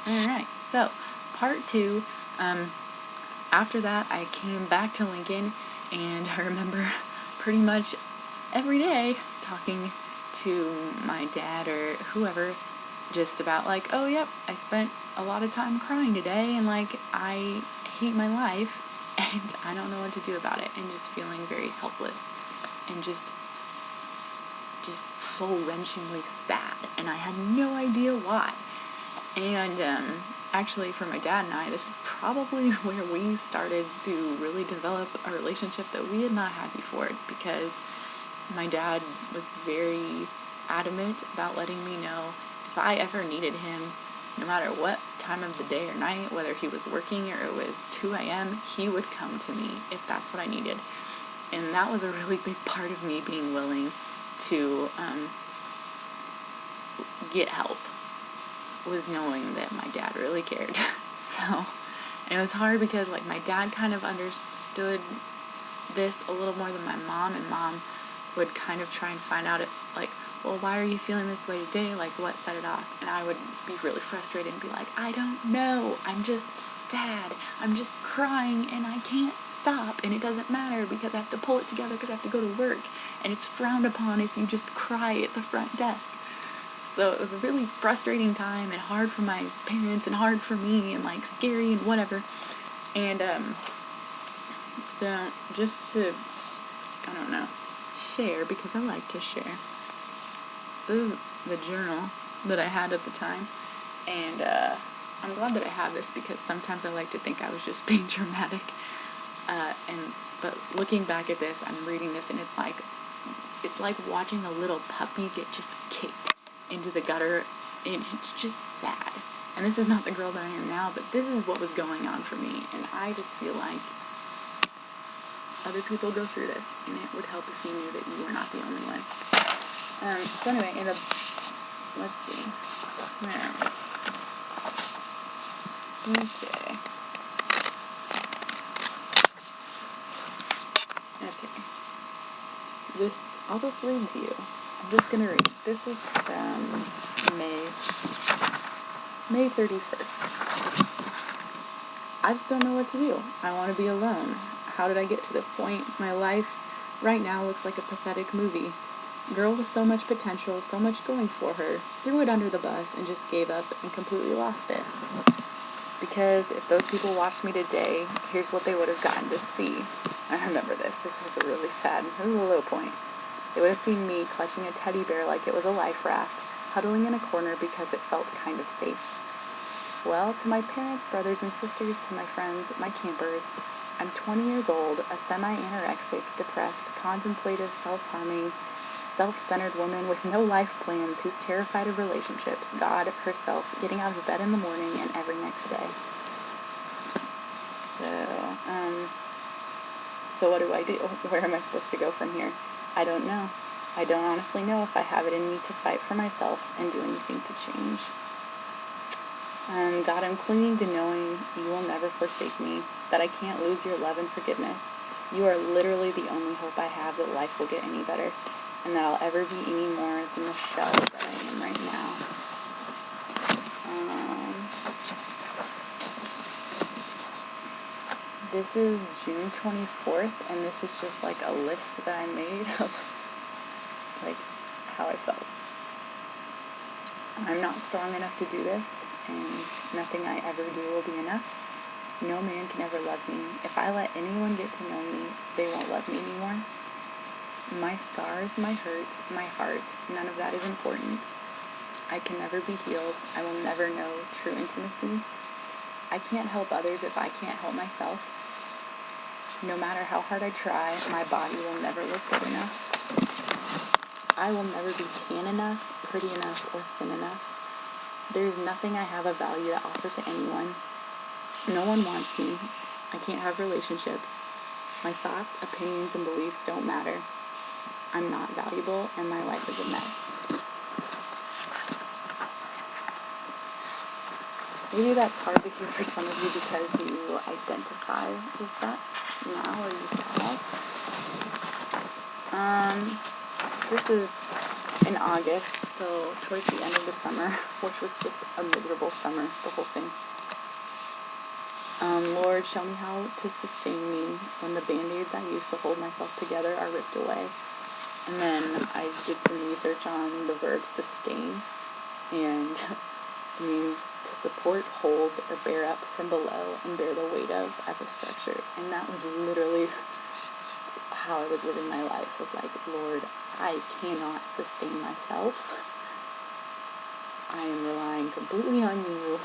Alright, so part 2, after that I came back to Lincoln, and I remember pretty much every day talking to my dad or whoever just about like, oh yep, I spent a lot of time crying today, and like I hate my life and I don't know what to do about it, and just feeling very helpless and just soul-wrenchingly sad, and I had no idea why. And actually, for my dad and I, this is probably where we started to really develop a relationship that we had not had before, because my dad was very adamant about letting me know if I ever needed him, no matter what time of the day or night, whether he was working or it was 2 a.m., he would come to me if that's what I needed. And that was a really big part of me being willing to get help, was knowing that my dad really cared. So, and it was hard because like my dad kind of understood this a little more than my mom, and mom would kind of try and find out like, well, why are you feeling this way today? Like, what set it off? And I would be really frustrated and be like, I don't know. I'm just sad. I'm just crying and I can't stop. And it doesn't matter because I have to pull it together because I have to go to work. And it's frowned upon if you just cry at the front desk. So it was a really frustrating time and hard for my parents and hard for me and like scary and whatever. And so just to, I don't know, share, because I like to share. This is the journal that I had at the time, and I'm glad that I have this because sometimes I like to think I was just being dramatic. But looking back at this, I'm reading this, and it's like watching a little puppy get just kicked into the gutter, and it's just sad. And this is not the girl that I am now, but this is what was going on for me, and I just feel like other people go through this, and it would help if you knew that you were not the only one. So anyway, let's see, where are we? Okay. This, I'll just read to you. I'm just gonna read. This is from May 31st. I just don't know what to do. I want to be alone. How did I get to this point? My life right now looks like a pathetic movie. Girl with so much potential, so much going for her, threw it under the bus and just gave up and completely lost it. Because if those people watched me today, here's what they would have gotten to see. I remember this. This was a really sad, it was a low point. They would have seen me clutching a teddy bear like it was a life raft, huddling in a corner because it felt kind of safe. Well, to my parents, brothers and sisters, to my friends, my campers, I'm 20 years old, a semi-anorexic, depressed, contemplative, self-harming, self-centered woman with no life plans who's terrified of relationships, God, herself, getting out of bed in the morning and every next day. So what do I do? Where am I supposed to go from here? I don't know. I don't honestly know if I have it in me to fight for myself and do anything to change. God, I'm clinging to knowing you will never forsake me, that I can't lose your love and forgiveness. You are literally the only hope I have that life will get any better, and that I'll ever be any more than the shell that I am right now. This is June 24th, and this is just like a list that I made of like how I felt. I'm not strong enough to do this, and nothing I ever do will be enough. No man can ever love me. If I let anyone get to know me, they won't love me anymore. My scars, my hurt, my heart, none of that is important. I can never be healed. I will never know true intimacy. I can't help others if I can't help myself. No matter how hard I try, my body will never look good enough. I will never be tan enough, pretty enough, or thin enough. There's nothing I have of value to offer to anyone. No one wants me. I can't have relationships. My thoughts, opinions, and beliefs don't matter. I'm not valuable, and my life is a mess. Maybe that's hard to hear for some of you because you identify with that now, or you have. This is in August, so towards the end of the summer, which was just a miserable summer, the whole thing. Lord, show me how to sustain me when the band-aids I used to hold myself together are ripped away. And then I did some research on the verb sustain, and it means to support, hold, or bear up from below and bear the weight of as a structure. And that was literally how I was living my life, was like, Lord, I cannot sustain myself. I am relying completely on you,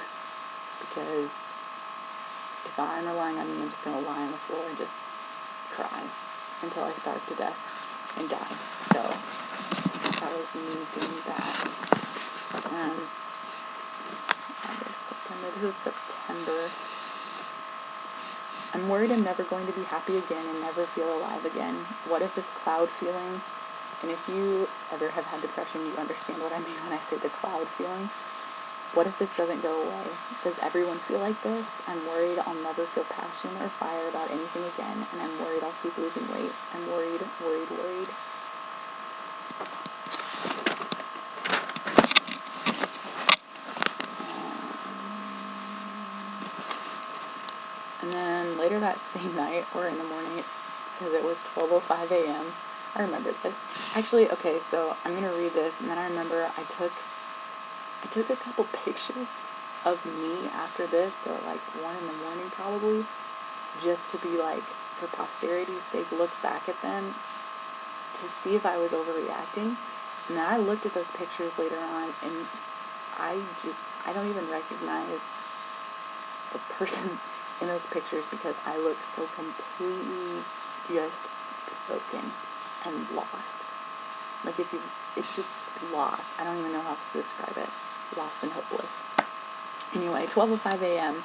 because if I'm relying on you, I'm just going to lie on the floor and just cry until I starve to death and die. So that was me doing that. August, September. This is September. I'm worried I'm never going to be happy again and never feel alive again. What if this cloud feeling, and if you ever have had depression, you understand what I mean when I say the cloud feeling. What if this doesn't go away? Does everyone feel like this? I'm worried I'll never feel passion or fire about anything again, and I'm worried I'll keep losing weight. I'm worried, worried, worried. And then later that same night, or in the morning, it says it was 12:05 a.m. I remember this. Actually, okay, so I'm going to read this, and then I remember I took a couple pictures of me after this, so like 1 in the morning probably, just to be like, for posterity's sake, look back at them to see if I was overreacting. And then I looked at those pictures later on, and I don't even recognize the person in those pictures, because I look so completely just broken and lost. Like, it's just lost. I don't even know how else to describe it. Lost and hopeless. Anyway, 12:05 a.m.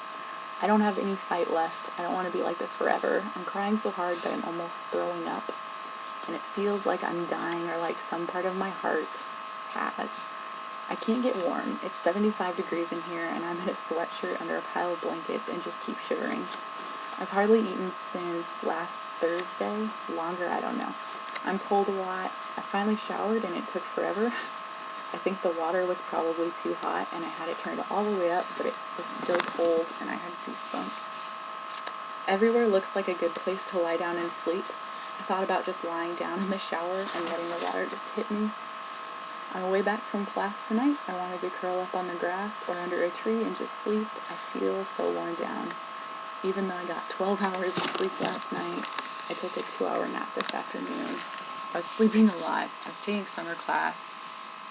I don't have any fight left. I don't want to be like this forever. I'm crying so hard that I'm almost throwing up. And it feels like I'm dying, or like some part of my heart has. I can't get warm. It's 75 degrees in here, and I'm in a sweatshirt under a pile of blankets and just keep shivering. I've hardly eaten since last Thursday. Longer, I don't know. I'm cold a lot. I finally showered, and it took forever. I think the water was probably too hot, and I had it turned all the way up, but it was still cold, and I had goosebumps. Everywhere looks like a good place to lie down and sleep. I thought about just lying down in the shower and letting the water just hit me. On the way back from class tonight, I wanted to curl up on the grass or under a tree and just sleep. I feel so worn down. Even though I got 12 hours of sleep last night, I took a 2-hour nap this afternoon. I was sleeping a lot. I was taking summer class,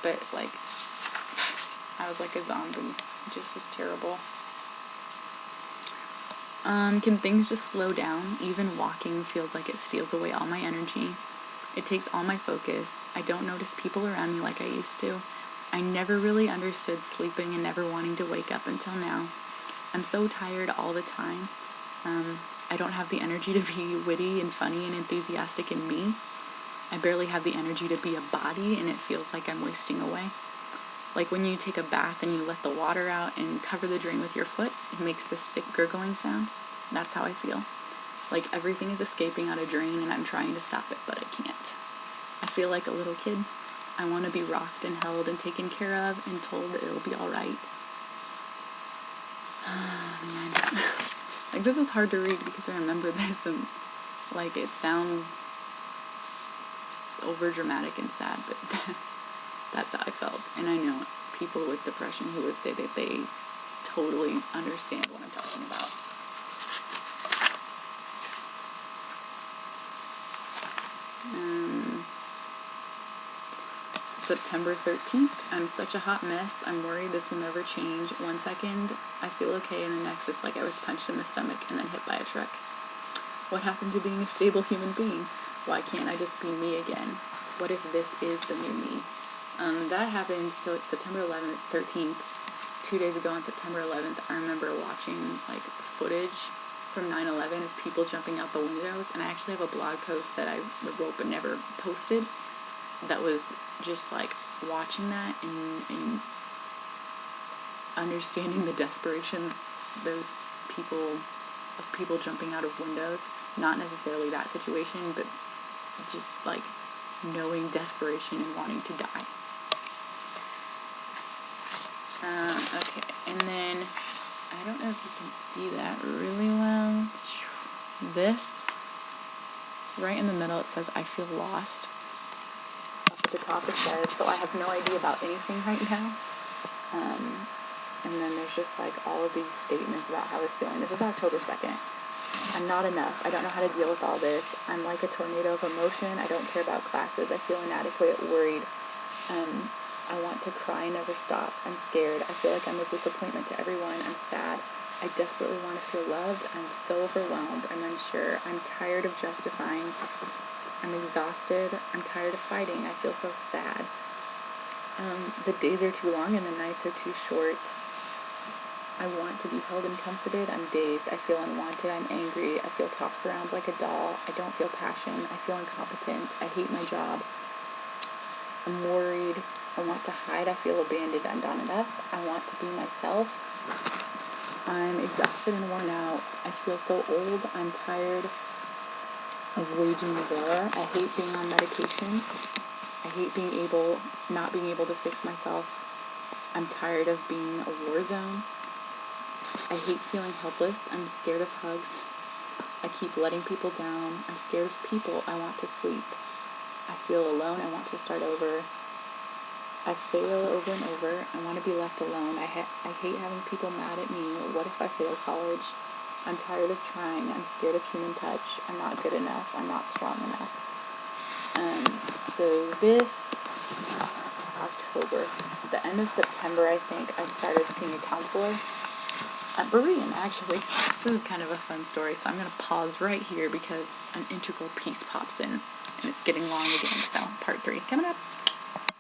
but like, I was like a zombie. It just was terrible. Can things just slow down? Even walking feels like it steals away all my energy. It takes all my focus. I don't notice people around me like I used to. I never really understood sleeping and never wanting to wake up until now. I'm so tired all the time. I don't have the energy to be witty and funny and enthusiastic in me. I barely have the energy to be a body, and it feels like I'm wasting away. Like when you take a bath and you let the water out and cover the drain with your foot, it makes this sick gurgling sound. That's how I feel. Like everything is escaping out a drain and I'm trying to stop it, but I can't. I feel like a little kid. I want to be rocked and held and taken care of and told that it'll be alright. Oh, man. Like, this is hard to read because I remember this, and like, it sounds over dramatic and sad, but that's how I felt. And I know people with depression who would say that they totally understand what I'm talking about. September 13th, I'm such a hot mess. I'm worried this will never change. 1 second, I feel okay, and the next it's like I was punched in the stomach and then hit by a truck. What happened to being a stable human being? Why can't I just be me again? What if this is the new me? That happened, so it's September 11th, 13th, 2 days ago on September 11th, I remember watching like footage from 9/11 of people jumping out the windows, and I actually have a blog post that I wrote but never posted that was just like watching that and understanding the desperation of people jumping out of windows. Not necessarily that situation, but just like knowing desperation and wanting to die. Okay, and then, I don't know if you can see that really well. This, right in the middle, it says, I feel lost. Up at the top it says, so I have no idea about anything right now. And then there's just like all of these statements about how I was feeling. This is October 2nd. I'm not enough. I don't know how to deal with all this. I'm like a tornado of emotion. I don't care about classes. I feel inadequate, worried. I want to cry, never stop. I'm scared. I feel like I'm a disappointment to everyone. I'm sad. I desperately want to feel loved. I'm so overwhelmed. I'm unsure. I'm tired of justifying. I'm exhausted. I'm tired of fighting. I feel so sad. The days are too long and the nights are too short. I want to be held and comforted. I'm dazed. I feel unwanted. I'm angry. I feel tossed around like a doll. I don't feel passion. I feel incompetent. I hate my job. I'm worried. I want to hide. I feel abandoned. I'm not enough. I want to be myself. I'm exhausted and worn out. I feel so old. I'm tired of waging war. I hate being on medication. I hate not being able to fix myself. I'm tired of being a war zone. I hate feeling helpless. I'm scared of hugs. I keep letting people down. I'm scared of people. I want to sleep. I feel alone. I want to start over. I fail over and over. I want to be left alone. I hate having people mad at me. What if I fail college? I'm tired of trying. I'm scared of human touch. I'm not good enough. I'm not strong enough. So this October, the end of September, I think, I started seeing a counselor at Berean, actually. This is kind of a fun story, so I'm going to pause right here because an integral piece pops in, and it's getting long again, so part 3 coming up.